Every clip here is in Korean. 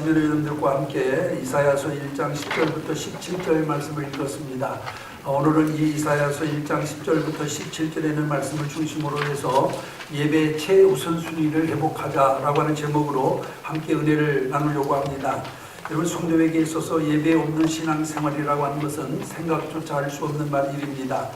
시민 여러분들과 함께 이사야서 1장 10절부터 17절 말씀을 읽었습니다. 오늘은 이 이사야서 1장 10절부터 17절에 있는 말씀을 중심으로 해서 예배의 최우선순위를 회복하자라고 하는 제목으로 함께 은혜를 나누려고 합니다. 여러분, 성도에게 있어서 예배 없는 신앙생활이라고 하는 것은 생각조차 할 수 없는 일입니다.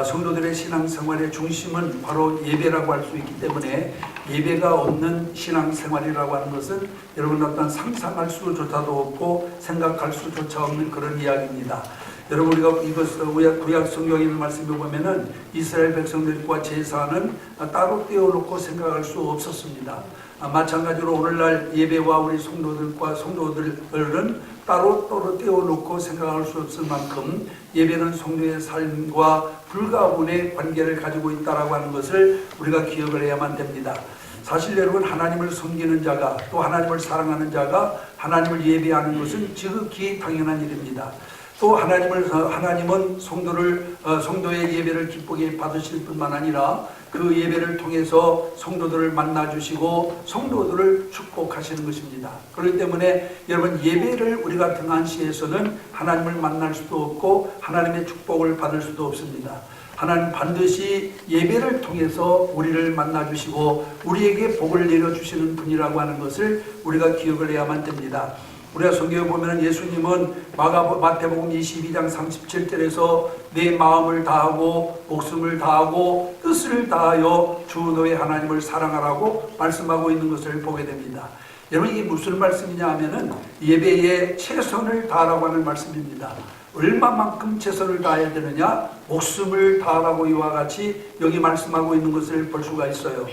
성도들의 신앙생활의 중심은 바로 예배라고 할 수 있기 때문에 예배가 없는 신앙생활이라고 하는 것은 여러분 어떤 상상할 수조차도 없고 생각할 수조차 없는 그런 이야기입니다. 여러분, 우리가 이것을 구약 성경에 있는 말씀을 보면은 이스라엘 백성들과 제사는 따로 떼어놓고 생각할 수 없었습니다. 마찬가지로 오늘날 예배와 우리 성도들은 따로 떼어놓고 생각할 수 없을 만큼 예배는 성도의 삶과 불가분의 관계를 가지고 있다라고 하는 것을 우리가 기억을 해야만 됩니다. 사실 여러분, 하나님을 섬기는 자가 또 하나님을 사랑하는 자가 하나님을 예배하는 것은 지극히 당연한 일입니다. 또 하나님은 성도의 예배를 기쁘게 받으실 뿐만 아니라 그 예배를 통해서 성도들을 만나주시고 성도들을 축복하시는 것입니다. 그렇기 때문에 여러분, 예배를 우리가 등한시해서는 하나님을 만날 수도 없고 하나님의 축복을 받을 수도 없습니다. 하나님 반드시 예배를 통해서 우리를 만나주시고 우리에게 복을 내려주시는 분이라고 하는 것을 우리가 기억을 해야만 됩니다. 우리가 성경에 보면 예수님은 마태복음 22장 37절에서 내 마음을 다하고 목숨을 다하고 뜻을 다하여 주 너의 하나님을 사랑하라고 말씀하고 있는 것을 보게 됩니다. 여러분, 이게 무슨 말씀이냐 하면은 예배에 최선을 다하라고 하는 말씀입니다. 얼마만큼 최선을 다해야 되느냐? 목숨을 다하라고 이와 같이 여기 말씀하고 있는 것을 볼 수가 있어요.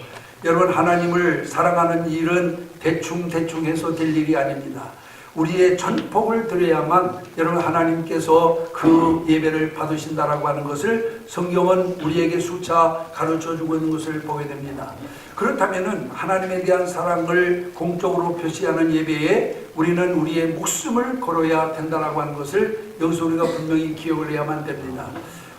여러분, 하나님을 사랑하는 일은 대충 해서 될 일이 아닙니다. 우리의 전폭을 드려야만 여러분 하나님께서 그 예배를 받으신다라고 하는 것을 성경은 우리에게 수차 가르쳐주고 있는 것을 보게 됩니다. 그렇다면은 하나님에 대한 사랑을 공적으로 표시하는 예배에 우리는 우리의 목숨을 걸어야 된다라고 하는 것을 여기서 우리가 분명히 기억을 해야만 됩니다.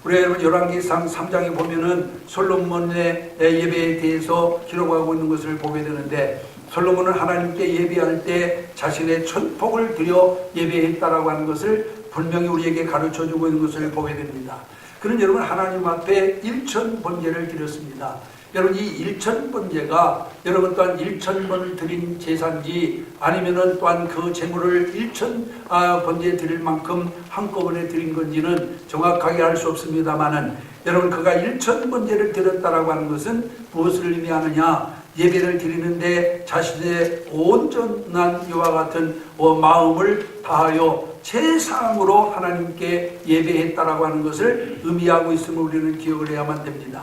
우리 여러분, 열왕기상 3장에 보면은 솔로몬의 예배에 대해서 기록하고 있는 것을 보게 되는데, 솔로몬은 하나님께 예배할 때 자신의 전폭을 들여 예배했다라고 하는 것을 분명히 우리에게 가르쳐주고 있는 것을 보게 됩니다. 그는 여러분, 하나님 앞에 1000번제를 드렸습니다. 여러분, 이 1000번제가 여러분 또한 1000번을 드린 제사인지 아니면은 또한 그 제물을 1000번제 드릴 만큼 한꺼번에 드린 건지는 정확하게 알 수 없습니다만은 여러분, 그가 1000번제를 드렸다라고 하는 것은 무엇을 의미하느냐? 예배를 드리는데 자신의 온전한 이와 같은 마음을 다하여 최상으로 하나님께 예배했다라고 하는 것을 의미하고 있음을 우리는 기억을 해야만 됩니다.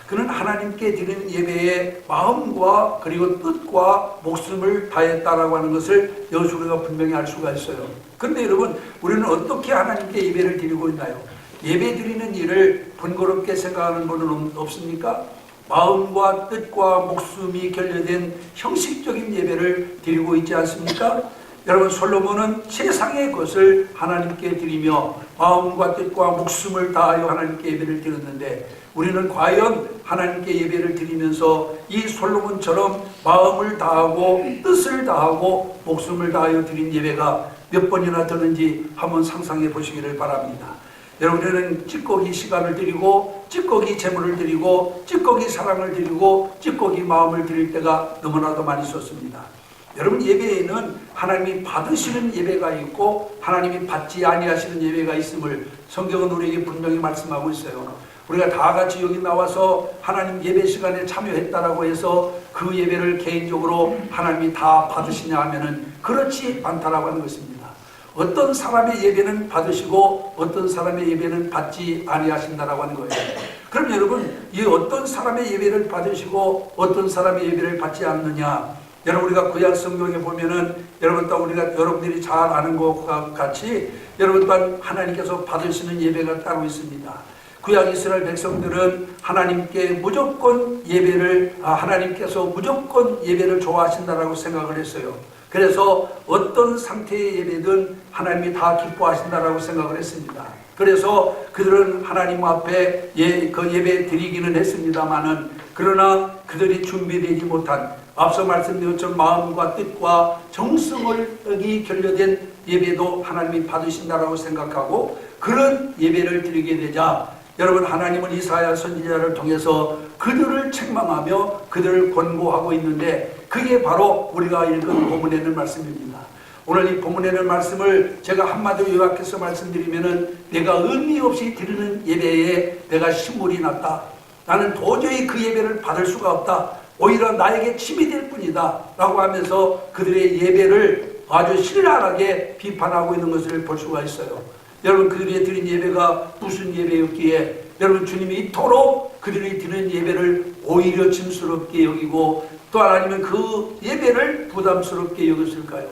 그는 하나님께 드리는 예배에 마음과 그리고 뜻과 목숨을 다했다라고 하는 것을 여기서 우리가 분명히 알 수가 있어요. 그런데 여러분, 우리는 어떻게 하나님께 예배를 드리고 있나요? 예배 드리는 일을 번거롭게 생각하는 분은 없습니까? 마음과 뜻과 목숨이 결여된 형식적인 예배를 드리고 있지 않습니까? 여러분, 솔로몬은 세상의 것을 하나님께 드리며 마음과 뜻과 목숨을 다하여 하나님께 예배를 드렸는데, 우리는 과연 하나님께 예배를 드리면서 이 솔로몬처럼 마음을 다하고 뜻을 다하고 목숨을 다하여 드린 예배가 몇 번이나 되는지 한번 상상해 보시기를 바랍니다. 여러분들은 찌꺼기 시간을 드리고 찌꺼기 재물을 드리고 찌꺼기 사랑을 드리고 찌꺼기 마음을 드릴 때가 너무나도 많이 있었습니다. 여러분, 예배에는 하나님이 받으시는 예배가 있고 하나님이 받지 아니하시는 예배가 있음을 성경은 우리에게 분명히 말씀하고 있어요. 우리가 다 같이 여기 나와서 하나님 예배 시간에 참여했다라고 해서 그 예배를 개인적으로 하나님이 다 받으시냐 하면은 그렇지 않다라고 하는 것입니다. 어떤 사람의 예배는 받으시고 어떤 사람의 예배는 받지 아니하신다라고 하는 거예요. 그럼 여러분, 이 어떤 사람의 예배를 받으시고 어떤 사람의 예배를 받지 않느냐? 여러분, 우리가 구약 성경에 보면은 여러분들이 잘 아는 것과 같이 여러분 또한 하나님께서 받으시는 예배가 따로 있습니다. 구약 이스라엘 백성들은 하나님께서 무조건 예배를 좋아하신다라고 생각을 했어요. 그래서 어떤 상태의 예배든 하나님이 다 기뻐하신다라고 생각을 했습니다. 그래서 그들은 하나님 앞에 그 예배 드리기는 했습니다만은 그러나 그들이 준비되지 못한 앞서 말씀드린 것처럼 마음과 뜻과 정성이 결여된 예배도 하나님이 받으신다라고 생각하고 그런 예배를 드리게 되자 여러분 하나님은 이사야 선지자를 통해서 그들을 책망하며 그들을 권고하고 있는데 그게 바로 우리가 읽은 본문에 있는 말씀입니다. 오늘 이 본문에 있는 말씀을 제가 한마디로 요약해서 말씀드리면은 내가 의미 없이 드리는 예배에 내가 신물이 났다. 나는 도저히 그 예배를 받을 수가 없다. 오히려 나에게 침이 될 뿐이다. 라고 하면서 그들의 예배를 아주 신랄하게 비판하고 있는 것을 볼 수가 있어요. 여러분 그들이 드린 예배가 무슨 예배였기에 여러분 주님이 이토록 그들이 드리는 예배를 오히려 짐스럽게 여기고 또 아니면 그 예배를 부담스럽게 여겼을까요?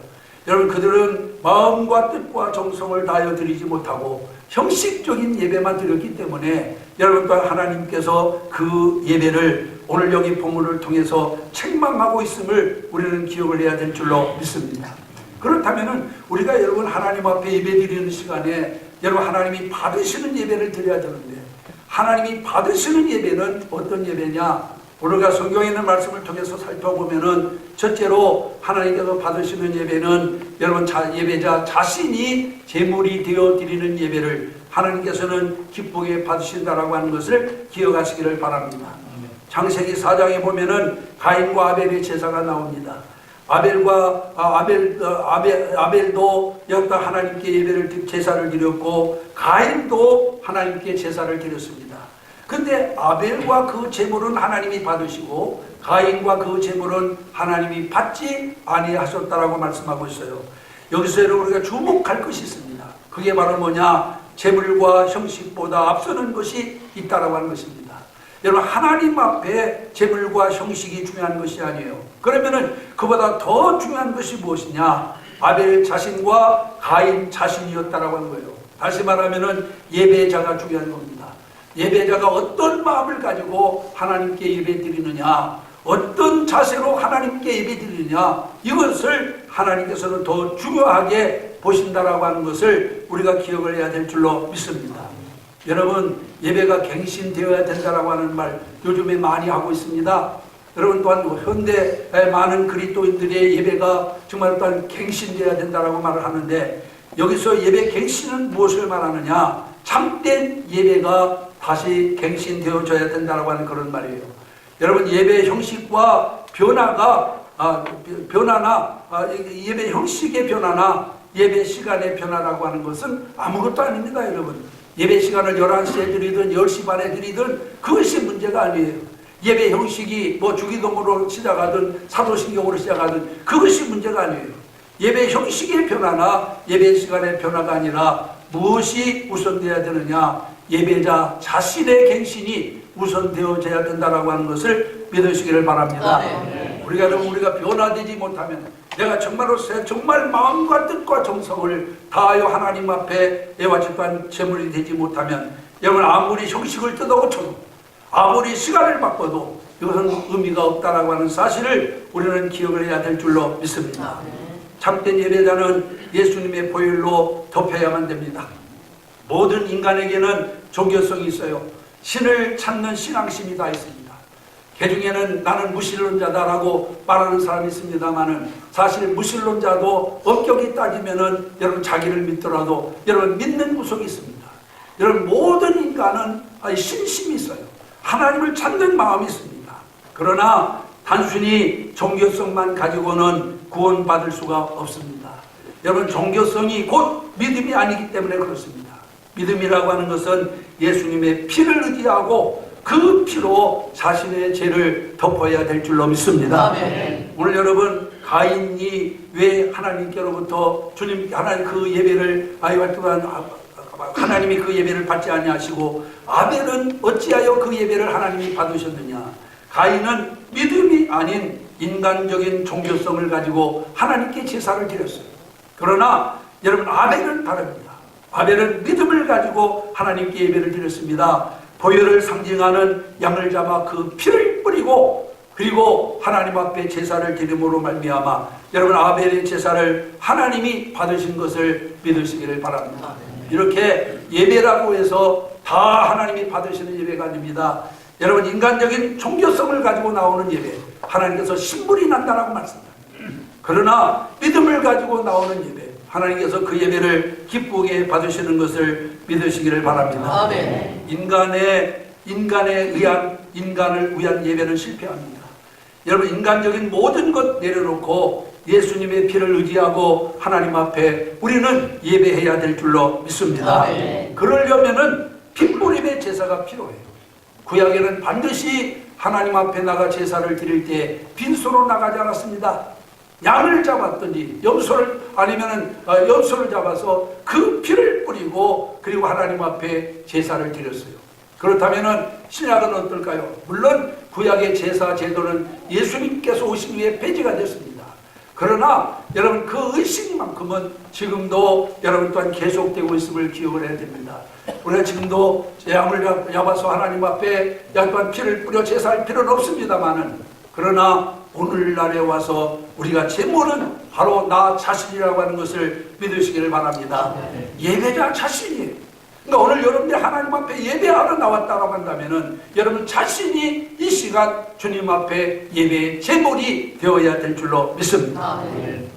여러분 그들은 마음과 뜻과 정성을 다하여 드리지 못하고 형식적인 예배만 드렸기 때문에 여러분 또한 하나님께서 그 예배를 오늘 여기 본문을 통해서 책망하고 있음을 우리는 기억을 해야 될 줄로 믿습니다. 그렇다면 우리가 여러분 하나님 앞에 예배 드리는 시간에 여러분 하나님이 받으시는 예배를 드려야 되는데 하나님이 받으시는 예배는 어떤 예배냐? 우리가 성경에 있는 말씀을 통해서 살펴보면은 첫째로 하나님께서 받으시는 예배는 여러분 예배자 자신이 제물이 되어 드리는 예배를 하나님께서는 기쁘게 받으신다라고 하는 것을 기억하시기를 바랍니다. 창세기 4장에 보면은 가인과 아벨의 제사가 나옵니다. 아벨도 여기다 하나님께 예배를 제사를 드렸고 가인도 하나님께 제사를 드렸습니다. 근데 아벨과 그 제물은 하나님이 받으시고 가인과 그 제물은 하나님이 받지 아니하셨다라고 말씀하고 있어요. 여기서 여러분 우리가 주목할 것이 있습니다. 그게 바로 뭐냐? 제물과 형식보다 앞서는 것이 있다라고 하는 것입니다. 여러분 하나님 앞에 제물과 형식이 중요한 것이 아니에요. 그러면은 그보다 더 중요한 것이 무엇이냐? 아벨 자신과 가인 자신이었다라고 하는 거예요. 다시 말하면은 예배자가 중요한 겁니다. 예배자가 어떤 마음을 가지고 하나님께 예배드리느냐, 어떤 자세로 하나님께 예배드리느냐, 이것을 하나님께서는 더 중요하게 보신다라고 하는 것을 우리가 기억을 해야 될 줄로 믿습니다. 여러분 예배가 갱신되어야 된다라고 하는 말 요즘에 많이 하고 있습니다. 여러분 또한 현대의 많은 그리스도인들의 예배가 정말 또한 갱신되어야 된다라고 말을 하는데 여기서 예배 갱신은 무엇을 말하느냐? 참된 예배가 다시 갱신되어져야 된다라고 하는 그런 말이에요. 여러분 예배 형식과 예배 형식의 변화나 예배 시간의 변화라고 하는 것은 아무것도 아닙니다. 여러분 예배 시간을 11시에 드리든 10시 반에 드리든 그것이 문제가 아니에요. 예배 형식이 뭐 주기도문으로 시작하든 사도신경으로 시작하든 그것이 문제가 아니에요. 예배 형식의 변화나 예배 시간의 변화가 아니라 무엇이 우선되어야 되느냐? 예배자 자신의 갱신이 우선되어져야 된다라고 하는 것을 믿으시기를 바랍니다. 우리가 변화되지 못하면 내가 정말 마음과 뜻과 정성을 다하여 하나님 앞에 애와집한 제물이 되지 못하면 여러분 아무리 형식을 뜯어고쳐도 아무리 시간을 바꿔도 이것은 의미가 없다라고 하는 사실을 우리는 기억을 해야 될 줄로 믿습니다. 참된 예배자는 예수님의 보혈로 덮여야만 됩니다. 모든 인간에게는 종교성이 있어요. 신을 찾는 신앙심이 다 있습니다. 개중에는 나는 무신론자다라고 말하는 사람이 있습니다만은 사실 무신론자도 엄격히 따지면은 여러분 자기를 믿더라도 여러분 믿는 구석이 있습니다. 여러분 모든 인간은 신심이 있어요. 하나님을 찾는 마음이 있습니다. 그러나 단순히 종교성만 가지고는 구원받을 수가 없습니다. 여러분 종교성이 곧 믿음이 아니기 때문에 그렇습니다. 믿음이라고 하는 것은 예수님의 피를 의지하고 그 피로 자신의 죄를 덮어야 될 줄로 믿습니다. 아멘. 오늘 여러분 가인이 왜 하나님께로부터 하나님 그 예배를 하나님이 그 예배를 받지 아니하시고 아벨은 어찌하여 그 예배를 하나님이 받으셨느냐? 가인은 믿음이 아닌 인간적인 종교성을 가지고 하나님께 제사를 드렸어요. 그러나 여러분 아벨은 다릅니다. 아벨은 믿음을 가지고 하나님께 예배를 드렸습니다. 보혈을 상징하는 양을 잡아 그 피를 뿌리고 그리고 하나님 앞에 제사를 드림으로 말미암아 여러분 아벨의 제사를 하나님이 받으신 것을 믿으시기를 바랍니다. 이렇게 예배라고 해서 다 하나님이 받으시는 예배가 아닙니다. 여러분, 인간적인 종교성을 가지고 나오는 예배, 하나님께서 신물이 난다라고 말씀합니다. 그러나 믿음을 가지고 나오는 예배, 하나님께서 그 예배를 기쁘게 받으시는 것을 믿으시기를 바랍니다. 아멘. 인간을 위한 예배는 실패합니다. 여러분, 인간적인 모든 것 내려놓고 예수님의 피를 의지하고 하나님 앞에 우리는 예배해야 될 줄로 믿습니다. 아멘. 그러려면은 핏부림의 제사가 필요해요. 구약에는 반드시 하나님 앞에 나가 제사를 드릴 때 빈손으로 나가지 않았습니다. 양을 잡았든지 염소를 잡아서 그 피를 뿌리고 그리고 하나님 앞에 제사를 드렸어요. 그렇다면은 신약은 어떨까요? 물론 구약의 제사 제도는 예수님께서 오신 후에 폐지가 됐습니다. 그러나 여러분, 그 의식만큼은 지금도 여러분 또한 계속되고 있음을 기억을 해야 됩니다. 우리가 지금도 양을 잡아서 하나님 앞에 또한 피를 뿌려 제사할 필요는 없습니다만은, 그러나 오늘날에 와서 우리가 제물은 바로 나 자신이라고 하는 것을 믿으시기를 바랍니다. 예배자 자신이에요. 그러니까 오늘 여러분들이 하나님 앞에 예배하러 나왔다고 한다면은 여러분 자신이 이 시간 주님 앞에 예배의 제물이 되어야 될 줄로 믿습니다.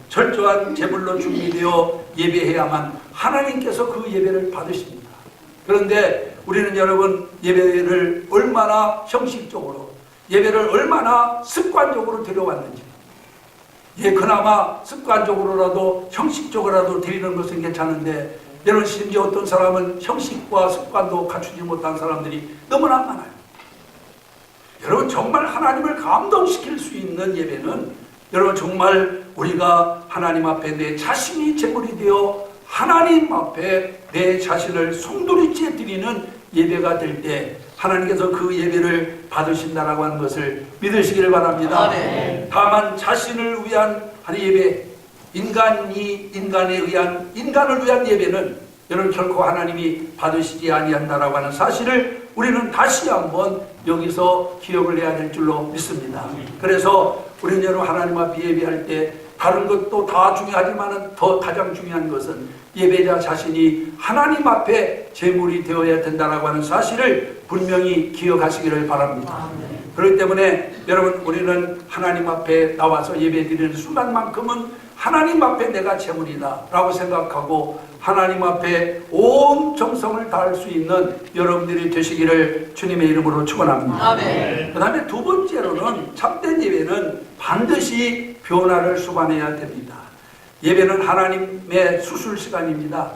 철저한 제물로 준비되어 예배해야만 하나님께서 그 예배를 받으십니다. 그런데 우리는 여러분, 예배를 얼마나 형식적으로, 예배를 얼마나 습관적으로 드려왔는지, 그나마 습관적으로라도 형식적으로라도 드리는 것은 괜찮은데, 여러분, 심지어 어떤 사람은 형식과 습관도 갖추지 못한 사람들이 너무나 많아요. 여러분, 정말 하나님을 감동시킬 수 있는 예배는 여러분, 정말 우리가 하나님 앞에 내 자신이 제물이 되어 하나님 앞에 내 자신을 송두리째 드리는 예배가 될 때 하나님께서 그 예배를 받으신다라고 하는 것을 믿으시기를 바랍니다. 다만 자신을 위한 예배, 인간을 위한 예배는 여러분 결코 하나님이 받으시지 아니한다라고 하는 사실을 우리는 다시 한번 여기서 기억을 해야 될 줄로 믿습니다. 그래서 우리는 여러분, 하나님 앞에 예배할 때 다른 것도 다 중요하지만 더 가장 중요한 것은 예배자 자신이 하나님 앞에 제물이 되어야 된다라고 하는 사실을 분명히 기억하시기를 바랍니다. 그렇기 때문에 여러분, 우리는 하나님 앞에 나와서 예배드리는 순간만큼은 하나님 앞에 내가 제물이다 라고 생각하고 하나님 앞에 온 정성을 다할 수 있는 여러분들이 되시기를 주님의 이름으로 축원합니다. 그 다음에 두 번째로는 참된 예배는 반드시 변화를 수반해야 됩니다. 예배는 하나님의 수술 시간입니다.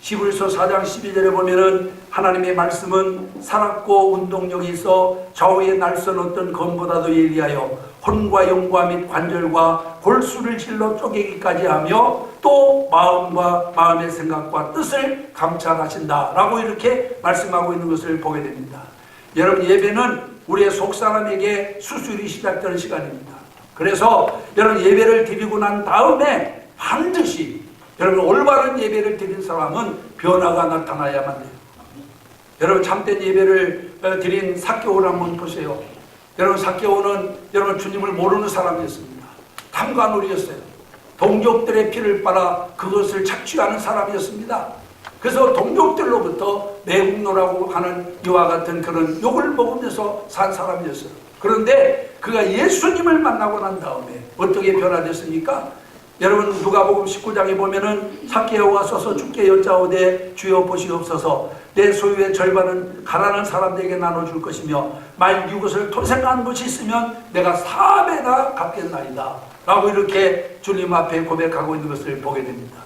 히브리서 4장 12절에 보면은 하나님의 말씀은 살았고 운동력이 있어 좌우의 날선 어떤 검보다도 예리하여 혼과 영과 및 관절과 골수를 질러 쪼개기까지 하며 또 마음의 생각과 뜻을 감찰하신다 라고 이렇게 말씀하고 있는 것을 보게 됩니다. 여러분, 예배는 우리의 속사람에게 수술이 시작되는 시간입니다. 그래서 여러분, 예배를 드리고 난 다음에 반드시 여러분, 올바른 예배를 드린 사람은 변화가 나타나야만 돼요. 여러분, 참된 예배를 드린 삭개오를 한번 보세요. 여러분, 삭개오는 여러분 주님을 모르는 사람이었습니다. 탐관오리였어요. 동족들의 피를 빨아 그것을 착취하는 사람이었습니다. 그래서 동족들로부터 매국노라고 하는 이와 같은 그런 욕을 먹으면서 산 사람이었어요. 그런데 그가 예수님을 만나고 난 다음에 어떻게 변화됐습니까? 여러분, 누가복음 19장에 보면은 삭개오가 서서 주께 여짜오되 주여 보시옵소서, 내 소유의 절반은 가난한 사람들에게 나눠줄 것이며 만일 이것을 토생한 것이 있으면 내가 4배나 갚겠나이다 라고 이렇게 주님 앞에 고백하고 있는 것을 보게 됩니다.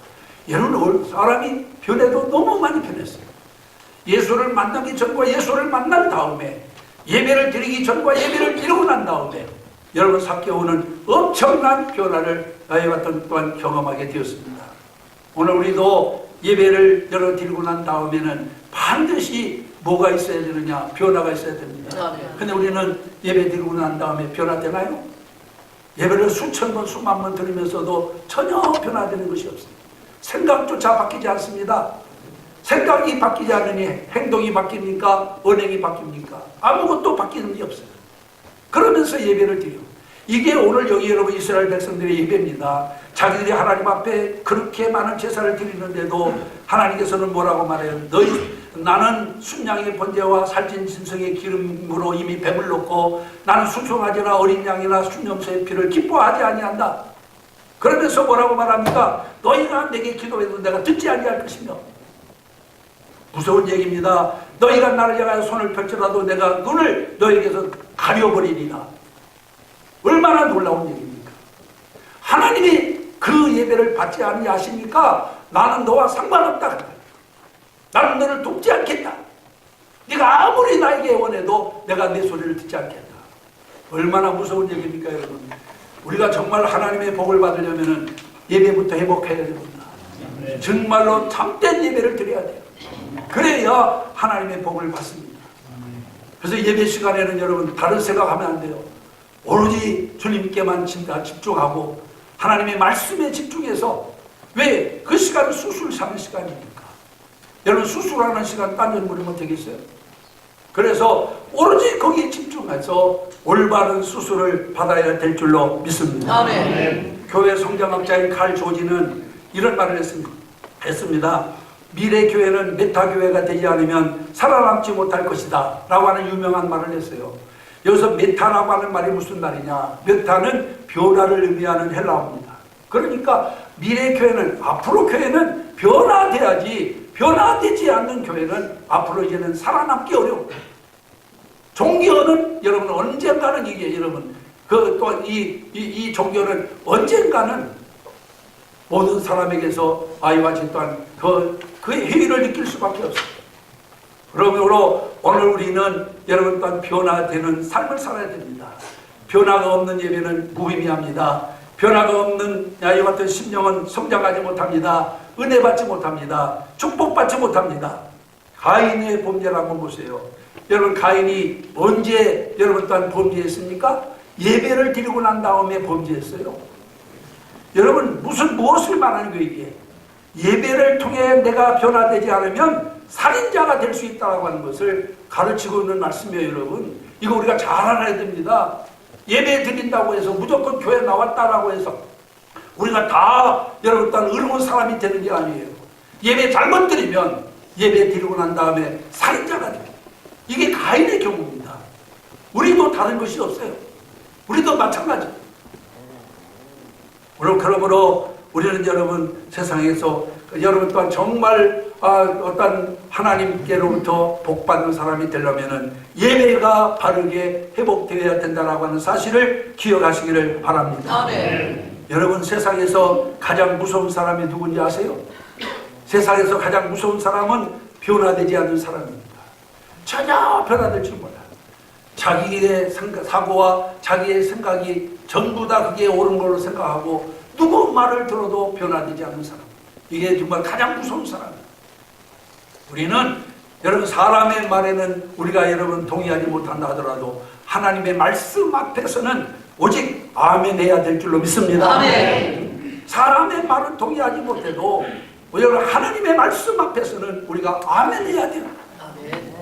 여러분, 사람이 변해도 너무 많이 변했어요. 예수를 만나기 전과 예수를 만난 다음에, 예배를 드리기 전과 예배를 드리고 난 다음에 여러분, 삭개오는 엄청난 변화를 또한 경험하게 되었습니다. 오늘 우리도 예배를 드리고 난 다음에는 반드시 뭐가 있어야 되느냐? 변화가 있어야 됩니다. 근데 우리는 예배 드리고 난 다음에 변화되나요? 예배를 수천 번, 수만 번 들으면서도 전혀 변화되는 것이 없습니다. 생각조차 바뀌지 않습니다. 생각이 바뀌지 않으니 행동이 바뀝니까? 언행이 바뀝니까? 아무것도 바뀌는 게 없어요. 그러면서 예배를 드려요. 이게 오늘 여기 여러분 이스라엘 백성들의 예배입니다. 자기들이 하나님 앞에 그렇게 많은 제사를 드리는데도 하나님께서는 뭐라고 말해요? 나는 순양의 번제와 살찐 짐승의 기름으로 이미 배불렀고 나는 순송아지나 어린 양이나 순염소의 피를 기뻐하지 아니한다. 그러면서 뭐라고 말합니까? 너희가 내게 기도해도 내가 듣지 아니할 것이며. 무서운 얘기입니다. 너희가 나를 향하여 손을 펼쳐라도 내가 눈을 너희에게서 가려버리리라. 얼마나 놀라운 얘기입니까? 하나님이 그 예배를 받지 아니하십니까? 나는 너와 상관없다. 나는 너를 돕지 않겠다. 네가 아무리 나에게 원해도 내가 내 소리를 듣지 않겠다. 얼마나 무서운 얘기입니까, 여러분? 우리가 정말 하나님의 복을 받으려면 예배부터 회복해야 됩니다. 정말로 참된 예배를 드려야 돼요. 그래야 하나님의 복을 받습니다. 그래서 예배 시간에는 여러분 다른 생각하면 안 돼요. 오로지 주님께만 집중하고 하나님의 말씀에 집중해서. 왜? 그 시간은 수술 사는 시간입니까? 여러분 수술하는 시간 딴 데 부리면 되겠어요? 그래서 오로지 거기에 집중해서 올바른 수술을 받아야 될 줄로 믿습니다. 아멘. 교회 성경학자인 칼 조지는 이런 말을 했습니다. 미래 교회는 메타 교회가 되지 않으면 살아남지 못할 것이다 라고 하는 유명한 말을 했어요. 여기서 메타라고 하는 말이 무슨 말이냐? 메타는 변화를 의미하는 헬라어입니다. 그러니까 미래 교회는, 앞으로 교회는 변화돼야지, 변화되지 않는 교회는 앞으로 이제는 살아남기 어려워요. 종교는 여러분 언젠가는 이게 여러분 이 종교는 언젠가는 모든 사람에게서 아이와 지 또한 그의 행위를 느낄 수밖에 없습니다. 그러므로 오늘 우리는 여러분 또한 변화되는 삶을 살아야 됩니다. 변화가 없는 예배는 무의미합니다. 변화가 없는 이 같은 심령은 성장하지 못합니다. 은혜 받지 못합니다. 축복받지 못합니다. 가인의 범죄를 한번 보세요. 여러분 가인이 언제 여러분 또한 범죄했습니까? 예배를 드리고 난 다음에 범죄했어요. 여러분 무엇을 말하는 거예요 이게? 예배를 통해 내가 변화되지 않으면 살인자가 될 수 있다고 하는 것을 가르치고 있는 말씀이에요. 여러분 이거 우리가 잘 알아야 됩니다. 예배 드린다고 해서 무조건 교회 나왔다라고 해서 우리가 다 여러분 또한 의로운 사람이 되는 게 아니에요. 예배 잘못 드리면 예배 드리고 난 다음에 살인자가 돼요. 이게 가인의 경우입니다. 우리도 다른 것이 없어요. 우리도 마찬가지. 그러므로 우리는 여러분 세상에서 여러분 또한 정말 어떤 하나님께로부터 복받는 사람이 되려면 예배가 바르게 회복되어야 된다고 하는 사실을 기억하시기를 바랍니다. 아멘. 여러분 세상에서 가장 무서운 사람이 누군지 아세요? 세상에서 가장 무서운 사람은 변화되지 않는 사람입니다. 전혀 변화될 줄 몰라요. 자기의 사고와 자기의 생각이 전부 다 그게 옳은 걸로 생각하고 누구 말을 들어도 변화되지 않는 사람. 이게 정말 가장 무서운 사람이에요. 우리는 여러분 사람의 말에는 우리가 여러분 동의하지 못한다 하더라도 하나님의 말씀 앞에서는 오직 아멘 해야 될 줄로 믿습니다. 아멘. 사람의 말은 동의하지 못해도 여러분 하나님의 말씀 앞에서는 우리가 아멘 해야 돼요. 아멘.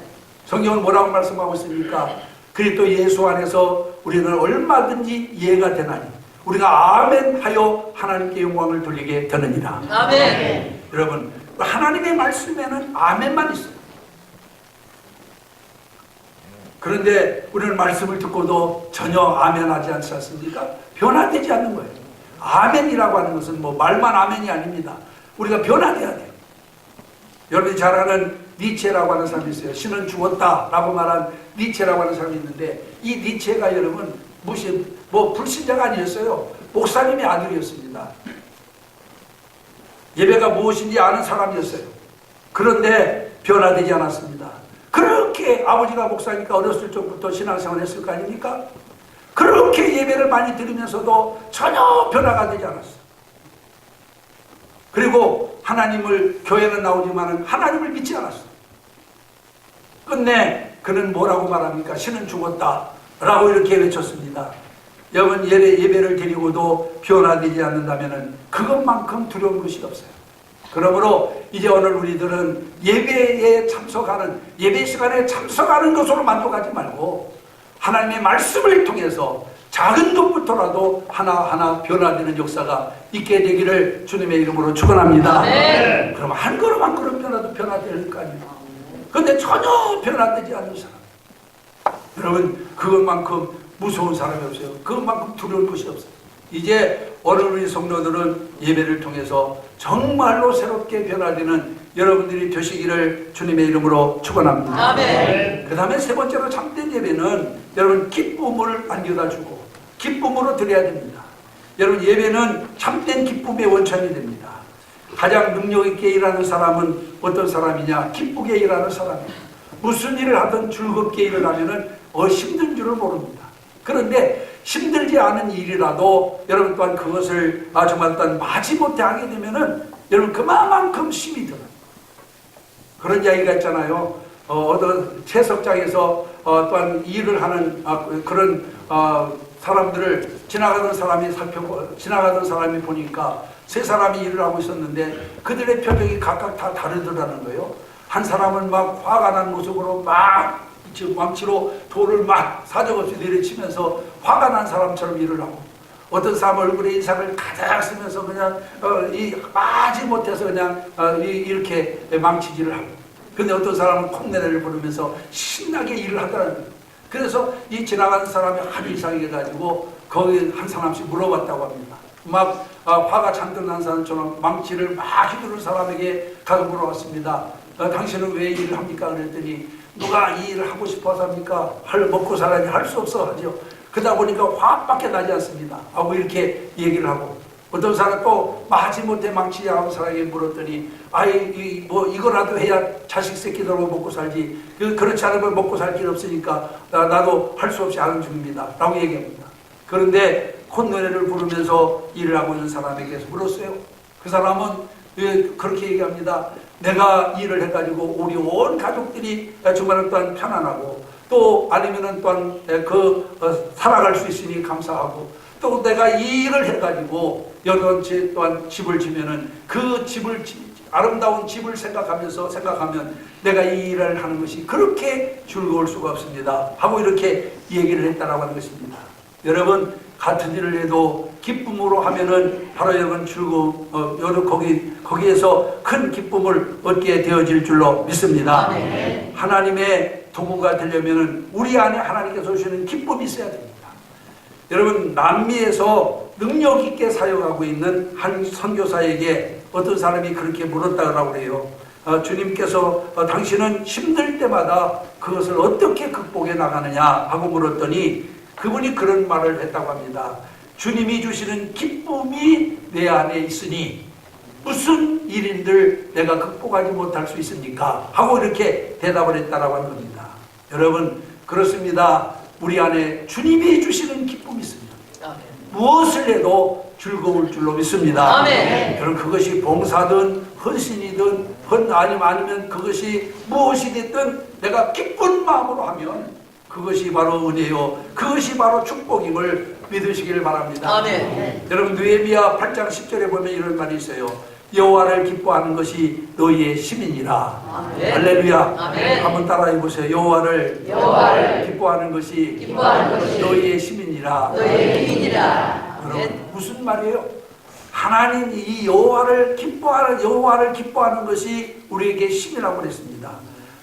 성경은 뭐라고 말씀하고 있습니까? 그리스도 예수 안에서 우리는 얼마든지 이해가 되나니 우리가 아멘 하여 하나님께 영광을 돌리게 되느니라. 아멘. 여러분 하나님의 말씀에는 아멘만 있어요. 그런데 우리는 말씀을 듣고도 전혀 아멘하지 않지 않습니까? 변화되지 않는 거예요. 아멘이라고 하는 것은 뭐 말만 아멘이 아닙니다. 우리가 변화돼야 돼요. 여러분이 잘 아는 니체라고 하는 사람이 있어요. 신은 죽었다라고 말한 니체라고 하는 사람이 있는데 이 니체가 여러분 불신자가 아니었어요. 목사님의 아들이었습니다. 예배가 무엇인지 아는 사람이었어요. 그런데 변화되지 않았습니다. 그렇게 아버지가 목사니까 어렸을 적부터 신앙생활을 했을 거 아닙니까? 그렇게 예배를 많이 들으면서도 전혀 변화가 되지 않았어요. 그리고 하나님을, 교회는 나오지만 하나님을 믿지 않았어요. 끝내 그는 뭐라고 말합니까? 신은 죽었다 라고 이렇게 외쳤습니다. 여러분 예배를 드리고도 변화되지 않는다면 그것만큼 두려운 것이 없어요. 그러므로 이제 오늘 우리들은 예배에 참석하는, 예배 시간에 참석하는 것으로 만족하지 말고 하나님의 말씀을 통해서 작은 것부터라도 하나하나 변화되는 역사가 있게 되기를 주님의 이름으로 축원합니다. 그럼 한 걸음 한 걸음 변화될 거 아니에요. 그런데 전혀 변화되지 않는 사람, 여러분 그것만큼 무서운 사람이 없어요. 그것만큼 두려울 것이 없어요. 이제 오늘 우리 성도들은 예배를 통해서 정말로 새롭게 변화되는 여러분들이 되시기를 주님의 이름으로 축원합니다. 그 다음에 세 번째로 참된 예배는 여러분 기쁨을 안겨다 주고 기쁨으로 드려야 됩니다. 여러분 예배는 참된 기쁨의 원천이 됩니다. 가장 능력 있게 일하는 사람은 어떤 사람이냐? 기쁘게 일하는 사람이에요. 무슨 일을 하든 즐겁게 일을 하면은 힘든 줄을 모릅니다. 그런데 힘들지 않은 일이라도 여러분 또한 그것을 정말 또한 마지못해 하게 되면은 여러분 그만큼 힘이 들어요. 그런 이야기가 있잖아요. 어떤 채석장에서 또한 일을 하는 그런 사람들을 지나가던 사람이 보니까 세 사람이 일을 하고 있었는데 그들의 표정이 각각 다 다르더라는 거예요. 한 사람은 막 화가 난 모습으로 막 망치로 돌을 막 사정없이 내리치면서 화가 난 사람처럼 일을 하고, 어떤 사람 얼굴에 인상을 가득 쓰면서 그냥 마지못해서 그냥 이렇게 망치질을 하고, 근데 어떤 사람은 콧노래를 부르면서 신나게 일을 하더라는 거예요. 그래서 이 지나가는 사람이 아주 이상하게 가지고 거기 한 사람씩 물어봤다고 합니다. 막 화가 잔뜩 난 사람처럼 망치를 막 휘두른 사람에게 가서 물어봤습니다. 당신은 왜 일을 합니까? 그랬더니 누가 이 일을 하고 싶어서 합니까? 먹고 살아야지 할 수 없어 하죠. 그러다 보니까 화밖에 나지 않습니다 하고 이렇게 얘기를 하고, 어떤 사람 또 마지못해 망치하고 사람에게 물었더니 이거라도 해야 자식 새끼들하고 먹고 살지, 그렇지 않으면 먹고 살 길 없으니까 나도 할 수 없이 하는 중입니다 라고 얘기합니다. 그런데 콧노래를 부르면서 일을 하고 있는 사람에게 물었어요. 그 사람은 그렇게 얘기합니다. 내가 일을 해가지고 우리 온 가족들이 정말 또한 편안하고, 또 아니면은 또한 살아갈 수 있으니 감사하고, 또 내가 이 일을 해가지고 여러 또한 집을 지면은 그 집을 아름다운 집을 생각하면 내가 이 일을 하는 것이 그렇게 즐거울 수가 없습니다 하고 이렇게 얘기를 했다라고 하는 것입니다. 여러분 같은 일을 해도 기쁨으로 하면은 바로 여러분 즐거움, 거기에서 큰 기쁨을 얻게 되어질 줄로 믿습니다. 하나님의 도구가 되려면은 우리 안에 하나님께서 주시는 기쁨이 있어야 됩니다. 여러분 남미에서 능력 있게 사역하고 있는 한 선교사에게 어떤 사람이 그렇게 물었다고 해요. 주님께서 당신은 힘들 때마다 그것을 어떻게 극복해 나가느냐 하고 물었더니 그분이 그런 말을 했다고 합니다. 주님이 주시는 기쁨이 내 안에 있으니 무슨 일인들 내가 극복하지 못할 수 있습니까? 하고 이렇게 대답을 했다라고 하는 겁니다. 여러분 그렇습니다. 우리 안에 주님이 주시는 기쁨이 있습니다. 무엇을 해도 즐거울 줄로 믿습니다. 여러분 그것이 봉사든 헌신이든 아니면 그것이 무엇이 됐든 내가 기쁜 마음으로 하면 그것이 바로 은혜요, 그것이 바로 축복임을 믿으시길 바랍니다. 여러분 느헤미야 8장 10절에 보면 이런 말이 있어요. 여호와를 기뻐하는 것이 너희의 힘이니라. 할렐루야. 한번 따라해 보세요. 여호와를 기뻐하는 것이 너희의 힘이니라. 여러분 무슨 말이에요? 하나님 이 여호와를 기뻐하는 것이 우리에게 힘이라고 그랬습니다.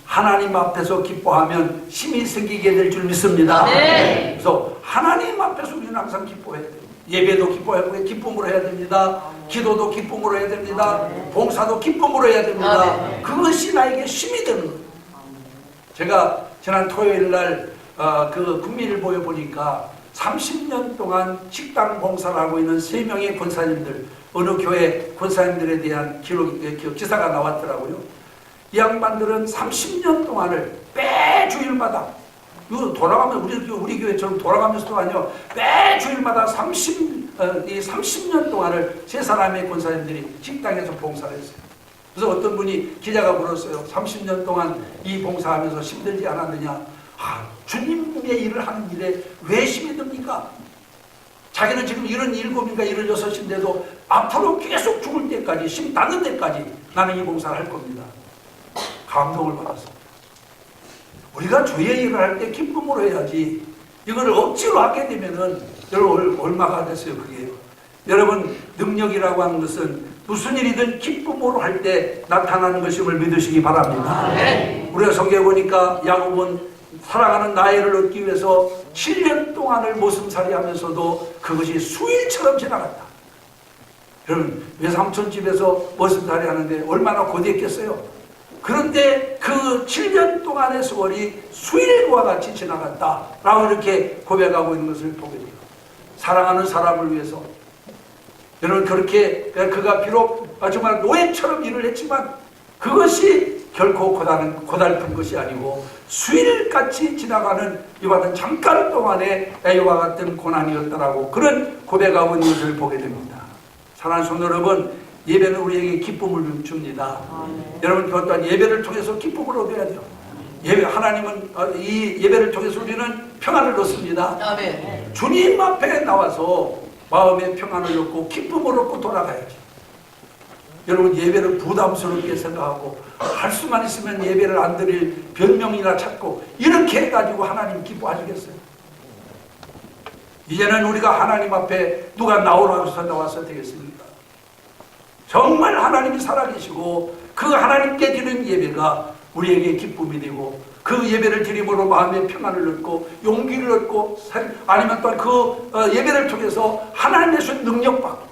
하나님 앞에서 기뻐하면 힘이 생기게 될 줄 믿습니다. 그래서 하나님 앞에서 우리는 항상 기뻐해야 돼요. 예배도 기쁨으로 해야 됩니다. 기도도 기쁨으로 해야 됩니다. 봉사도 기쁨으로 해야 됩니다. 그것이 나에게 힘이 되는 거예요. 제가 지난 토요일 날 그 국민일보에 보니까 30년 동안 식당 봉사를 하고 있는 3명의 권사님들, 어느 교회 권사님들에 대한 기사가 나왔더라고요. 이 양반들은 30년 동안을 매주일마다, 이거 돌아가면 우리 교회처럼 돌아가면서도 아니요, 매주일마다 30년 동안을 3사람의 권사님들이 식당에서 봉사를 했어요. 그래서 어떤 분이 기자가 물었어요. 30년 동안 이 봉사하면서 힘들지 않았느냐? 주님의 일을 하는 일에 왜 힘이 듭니까? 자기는 지금 77인가 76인데도 앞으로 계속 죽을 때까지, 힘 닿는 데까지 나는 이 봉사를 할 겁니다. 감동을 받았습니다. 우리가 주의 일을 할 때 기쁨으로 해야지, 이거를 억지로 하게 되면은 여러분 얼마가 됐어요 그게? 여러분 능력이라고 하는 것은 무슨 일이든 기쁨으로 할 때 나타나는 것임을 믿으시기 바랍니다. 우리가 성경에 보니까 야곱은 사랑하는 나혜를 얻기 위해서 7년 동안을 모슴살이 하면서도 그것이 수일처럼 지나갔다. 여러분 외삼촌 집에서 모슴살이 하는데 얼마나 고되겠어요. 그런데 그 7년 동안의 세월이 수일과 같이 지나갔다라고 이렇게 고백하고 있는 것을 보게 돼요. 사랑하는 사람을 위해서. 여러분 그렇게 그가 비록 정말 노예처럼 일을 했지만 그것이 결코 고달픈 것이 아니고 수일같이 지나가는 이와 같은 잠깐 동안의 이와 같은 고난이었다라고 그런 고백하고 있는 것을 보게 됩니다. 사랑하는 성도 여러분, 예배는 우리에게 기쁨을 줍니다. 여러분 그것 또한 예배를 통해서 기쁨을 얻어야 돼요. 하나님은 이 예배를 통해서 우리는 평안을 얻습니다. 주님 앞에 나와서 마음의 평안을 얻고 기쁨을 얻고 돌아가야죠. 여러분 예배를 부담스럽게 생각하고 할 수만 있으면 예배를 안 드릴 변명이나 찾고 이렇게 해가지고 하나님 기뻐하시겠어요? 이제는 우리가 하나님 앞에 누가 나오라고 해서 나와서 되겠습니까? 정말 하나님이 살아계시고 그 하나님께 드리는 예배가 우리에게 기쁨이 되고 그 예배를 드림으로 마음의 평안을 얻고 용기를 얻고 아니면 또 그 예배를 통해서 하나님의 능력받고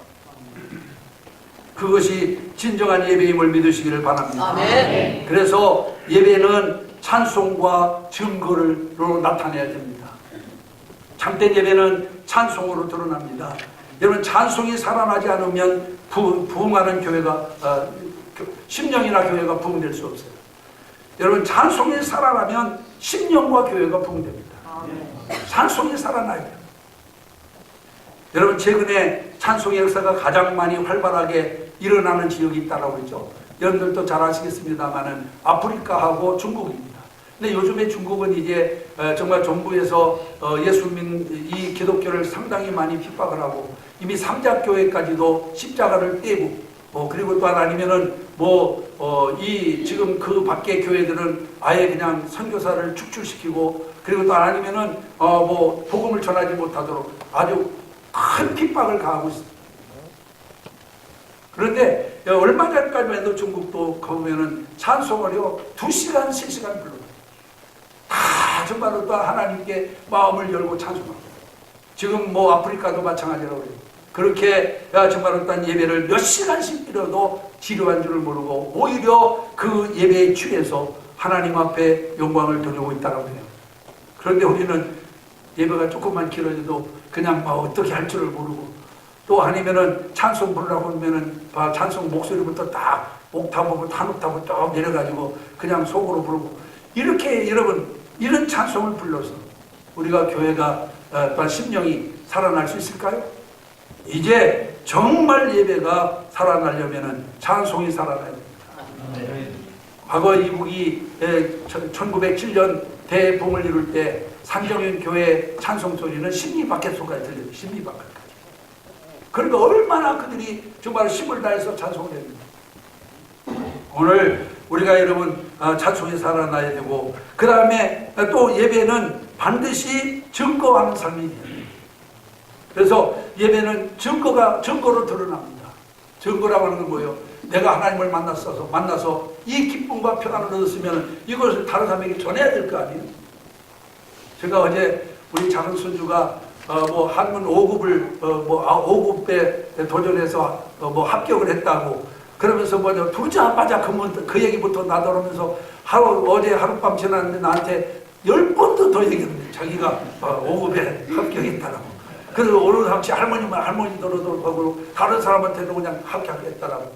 그것이 진정한 예배임을 믿으시기를 바랍니다. 아멘. 그래서 예배는 찬송과 증거로 나타내야 됩니다. 참된 예배는 찬송으로 드러납니다. 여러분 찬송이 살아나지 않으면 부흥하는 교회가 심령이나 교회가 부흥될 수 없어요. 여러분 찬송이 살아나면 심령과 교회가 부흥됩니다. 찬송이 살아나야 돼요. 여러분 최근에 찬송의 역사가 가장 많이 활발하게 일어나는 지역이 있다고 했죠. 여러분들도 잘 아시겠습니다만은 아프리카하고 중국입니다. 근데 요즘에 중국은 이제 정말 정부에서 이 기독교를 상당히 많이 핍박을 하고 이미 삼자교회까지도 십자가를 떼고 그리고 또 아니면은 지금 그 밖의 교회들은 아예 그냥 선교사를 축출시키고 그리고 또 아니면은 복음을 전하지 못하도록 아주 큰 핍박을 가하고 있습니다. 그런데 얼마 전까지만 해도 중국도 보면은 찬송을요 2시간, 3시간 불러요. 다 정말로 또 하나님께 마음을 열고 찬송합니다. 지금 아프리카도 마찬가지라고 해요. 그렇게 정말로 또 예배를 몇 시간씩 드려도 지루한 줄을 모르고 오히려 그 예배에 취해서 하나님 앞에 영광을 돌리고 있다고 해요. 그런데 우리는 예배가 조금만 길어져도 그냥 어떻게 할 줄을 모르고 또 아니면은 찬송 부르라고 하면은 찬송 목소리부터 딱 옥타브부터 한 옥타브 쭉 내려가지고 그냥 속으로 부르고 이렇게 여러분 이런 찬송을 불러서 우리가 교회가 또 심령이 살아날 수 있을까요? 이제 정말 예배가 살아나려면은 찬송이 살아나야 됩니다. 과거 이북이 1907년 대붕을 이룰 때 산정현 교회 찬송 소리는 십리바켓소까지 들려요. 십리바켓까지. 그러니까 얼마나 그들이 정말 힘을 다해서 찬송을 합니다. 오늘 우리가 여러분 찬송이 살아나야 되고 그 다음에 또 예배는 반드시 증거하는 삶이에요. 그래서 예배는 증거로 드러납니다. 증거라고 하는 건 뭐예요? 내가 하나님을 만나서 이 기쁨과 평안을 얻었으면 이것을 다른 사람에게 전해야 될 거 아니에요? 제가 어제 우리 작은 손주가 한문 5급을 5급에 도전해서 합격을 했다고 그러면서 두자마자 그 얘기부터 나더라면서 어제 하룻밤 지났는데 나한테 10번도 더 얘기했는데 자기가 5급에 합격했다라고. 그래서 어느 당시 할머니들도 하고 다른 사람한테도 그냥 합격했다라고.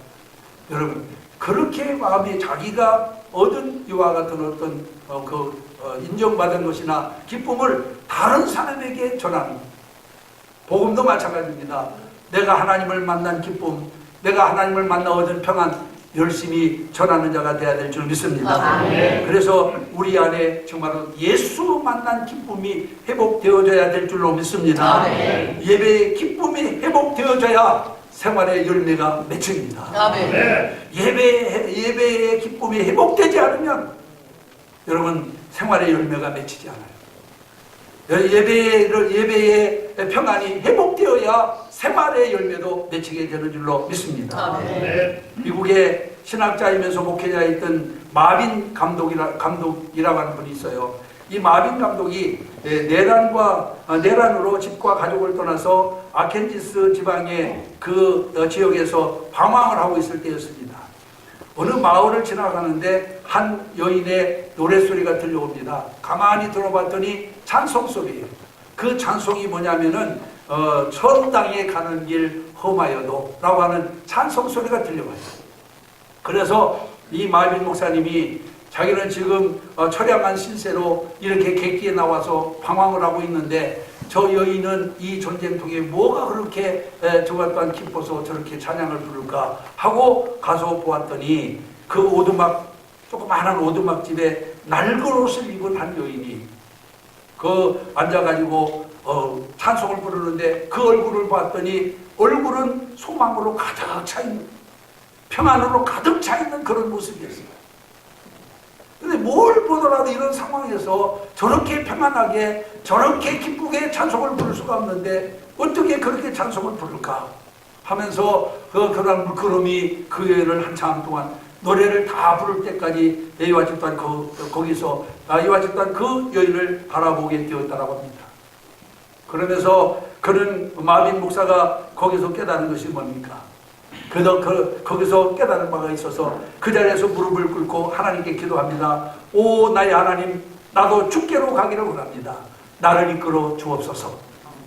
여러분 그렇게 마음이 자기가 얻은 이와 같은 어떤 인정받은 것이나 기쁨을 다른 사람에게 전하는 복음도 마찬가지입니다. 내가 하나님을 만난 기쁨, 내가 하나님을 만나 얻은 평안 열심히 전하는 자가 되어야 될 줄 믿습니다. 그래서 우리 안에 정말로 예수 만난 기쁨이 회복되어져야 될 줄로 믿습니다. 예배의 기쁨이 회복되어져야 생활의 열매가 맺힙니다. 예배의 기쁨이 회복되지 않으면 여러분 생활의 열매가 맺히지 않아요. 예배의 평안이 회복되어야 생활의 열매도 맺히게 되는 줄로 믿습니다. 미국의 신학자이면서 목회자였던 마빈 감독이라고 하는 분이 있어요. 이 마빈 감독이 내란으로 집과 가족을 떠나서 아켄지스 지방의 그 지역에서 방황을 하고 있을 때였습니다. 어느 마을을 지나가는데 한 여인의 노랫소리가 들려옵니다. 가만히 들어봤더니 찬송소리예요. 그 찬송이 뭐냐면은 천당에 가는 길 험하여도 라고 하는 찬송소리가 들려와요. 그래서 이 마빈 목사님이 자기는 지금 처량한 신세로 이렇게 객기에 나와서 방황을 하고 있는데 저 여인은 이 전쟁통에 뭐가 그렇게 저것 또한 기뻐서 저렇게 찬양을 부를까 하고 가서 보았더니 그 조그마한 오두막집에 낡은 옷을 입은 한 여인이 앉아가지고 찬송을 부르는데 그 얼굴을 봤더니 얼굴은 소망으로 가득 차있는, 평안으로 가득 차있는 그런 모습이었어요. 근데 뭘 보더라도 이런 상황에서 저렇게 평안하게 저렇게 기쁘게 찬송을 부를 수가 없는데 어떻게 그렇게 찬송을 부를까 하면서 그런 물끄러미 그 여인을 한참 동안 노래를 다 부를 때까지 이와 집단 거기서 이와 집단 그 여인을 바라보게 되었다라고 합니다. 그러면서 그는 마빈 목사가 거기서 깨달은 것이 뭡니까? 거기서 깨달은 바가 있어서 그 자리에서 무릎을 꿇고 하나님께 기도합니다. 오 나의 하나님, 나도 주께로 가기를 원합니다. 나를 이끌어 주옵소서.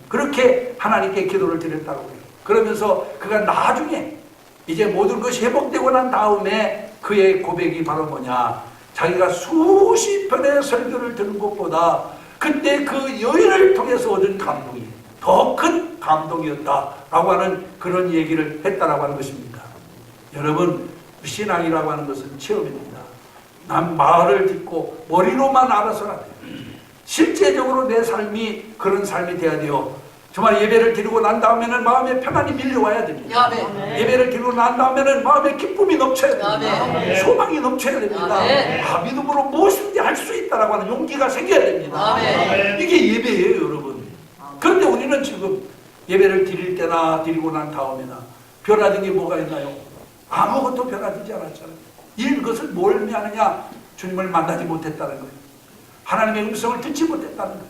그렇게 하나님께 기도를 드렸다고 해요. 그러면서 그가 나중에 이제 모든 것이 회복되고 난 다음에 그의 고백이 바로 뭐냐, 자기가 수십 편의 설교를 듣는 것보다 그때 그 여인을 통해서 얻은 감동이 더 큰 감동이었다라고 하는 그런 얘기를 했다라고 하는 것입니다. 여러분, 신앙이라고 하는 것은 체험입니다. 난 말을 듣고 머리로만 알아서는 안 돼요. 실제적으로 내 삶이 그런 삶이 돼야 돼요. 정말 예배를 드리고 난 다음에는 마음에 평안이 밀려와야 됩니다. 예배를 드리고 난 다음에는 마음에 기쁨이 넘쳐야 됩니다. 소망이 넘쳐야 됩니다. 믿음으로 무엇인지 할 수 있다라고 하는 용기가 생겨야 됩니다. 이게 예배예요, 여러분. 그런데 우리는 지금 예배를 드릴 때나 드리고 난 다음에나 변화된 게 뭐가 있나요? 아무것도 변화되지 않았잖아요. 이것을 뭘 의미하느냐? 주님을 만나지 못했다는 거예요. 하나님의 음성을 듣지 못했다는 거예요.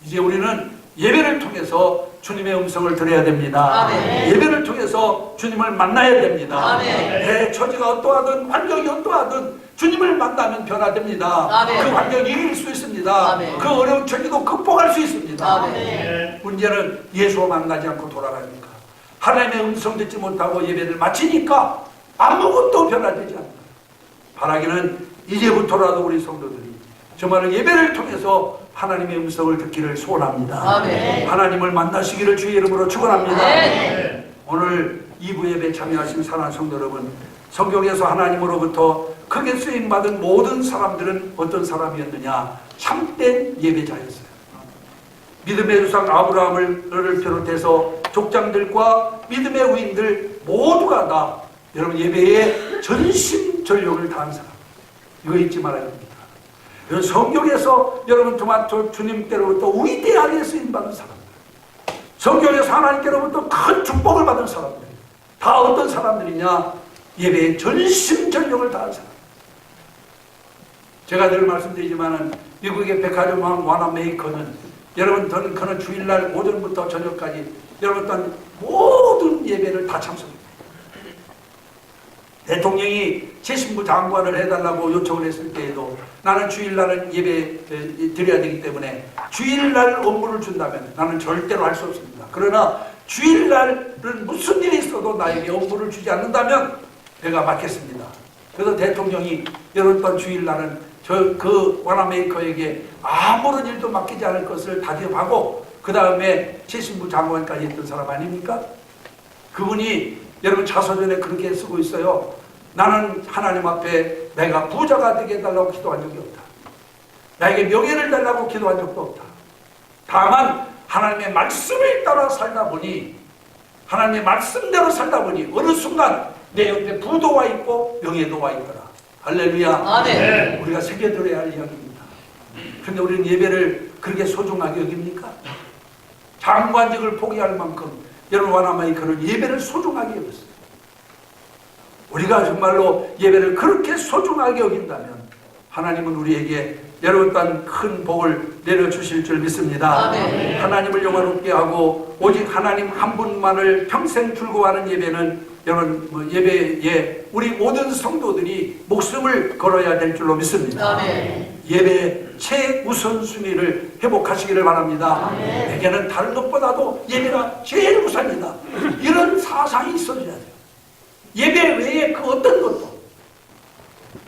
이제 우리는 예배를 통해서 주님의 음성을 들어야 됩니다. 아멘. 예배를 통해서 주님을 만나야 됩니다. 아멘. 내 처지가 어떠하든 환경이 어떠하든 주님을 만나면 변화됩니다. 아멘. 그 환경을 이길 수 있습니다. 아멘. 그 어려운 처지도 극복할 수 있습니다. 아멘. 문제는 예수와 만나지 않고 돌아가니까, 하나님의 음성 듣지 못하고 예배를 마치니까 아무것도 변화되지 않는다. 바라기는 이제부터라도 우리 성도들이 정말 예배를 통해서 하나님의 음성을 듣기를 소원합니다. 아멘. 하나님을 만나시기를 주의 이름으로 축원합니다. 아멘. 오늘 2부 예배 참여하신 사랑하는 성도 여러분, 성경에서 하나님으로부터 크게 쓰임받은 모든 사람들은 어떤 사람이었느냐? 참된 예배자였어요. 믿음의 조상 아브라함을 비롯해서 족장들과 믿음의 후인들 모두가 다 여러분 예배에 전심전력을 다한 사람, 이거 잊지 말아야 됩니다. 성경에서 여러분 주님께로부터 위대하게 쓰임받은 사람들, 성경에서 하나님께로부터 큰 축복을 받은 사람들, 다 어떤 사람들이냐? 예배에 전심전력을 다한 사람. 제가 늘 말씀드리지만은 미국의 백화점 완화 메이커는 여러분 그는 주일날 오전부터 저녁까지 여러분 모든 예배를 다 참석합니다. 대통령이 최신부 장관을 해달라고 요청을 했을 때에도 나는 주일날은 예배 드려야 되기 때문에 주일날 업무를 준다면 나는 절대로 할 수 없습니다. 그러나 주일날은 무슨 일이 있어도 나에게 업무를 주지 않는다면 내가 맡겠습니다. 그래서 대통령이 여러 주일날은 그 와나메이커에게 아무런 일도 맡기지 않을 것을 다짐하고 그 다음에 최신부 장관까지 했던 사람 아닙니까? 그분이 여러분 자서전에 그렇게 쓰고 있어요. 나는 하나님 앞에 내가 부자가 되게 해달라고 기도한 적이 없다. 나에게 명예를 달라고 기도한 적도 없다. 다만 하나님의 말씀을 따라 살다 보니, 하나님의 말씀대로 살다 보니 어느 순간 내 옆에 부도 와 있고 명예도 와 있더라. 할렐루야. 아멘. 우리가 새겨들어야 할 이야기입니다. 그런데 우리는 예배를 그렇게 소중하게 여깁니까? 장관직을 포기할 만큼 여러분 와나마이카는 예배를 소중하게 여겼어요. 우리가 정말로 예배를 그렇게 소중하게 여긴다면 하나님은 우리에게 여러분 또한 큰 복을 내려주실 줄 믿습니다. 아멘. 하나님을 영화롭게 하고 오직 하나님 한 분만을 평생 줄고하는 예배는 여러분 예배에 우리 모든 성도들이 목숨을 걸어야 될 줄로 믿습니다. 아멘. 예배의 최우선순위를 회복하시기를 바랍니다. 아멘. 내게는 다른 것보다도 예배가 제일 우선이다. 이런 사상이 있어져야 돼요. 예배 외에 그 어떤 것도.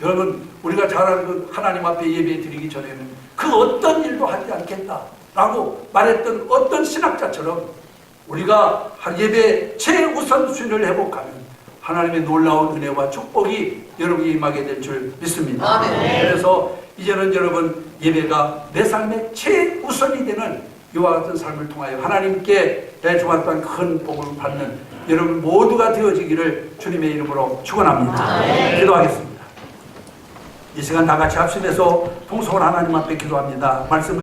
여러분 우리가 잘 아는 그 하나님 앞에 예배 드리기 전에는 그 어떤 일도 하지 않겠다라고 말했던 어떤 신학자처럼 우리가 예배 최우선순위를 회복하면 하나님의 놀라운 은혜와 축복이 여러분이 임하게 될 줄 믿습니다. 아멘. 그래서 이제는 여러분 예배가 내 삶의 최우선이 되는 이와 같은 삶을 통하여 하나님께 주었던 큰 복을 받는 여러분 모두가 되어지기를 주님의 이름으로 축원합니다. 아멘. 기도하겠습니다. 이 시간 다 같이 합심해서 통성을 하나님 앞에 기도합니다. 말씀을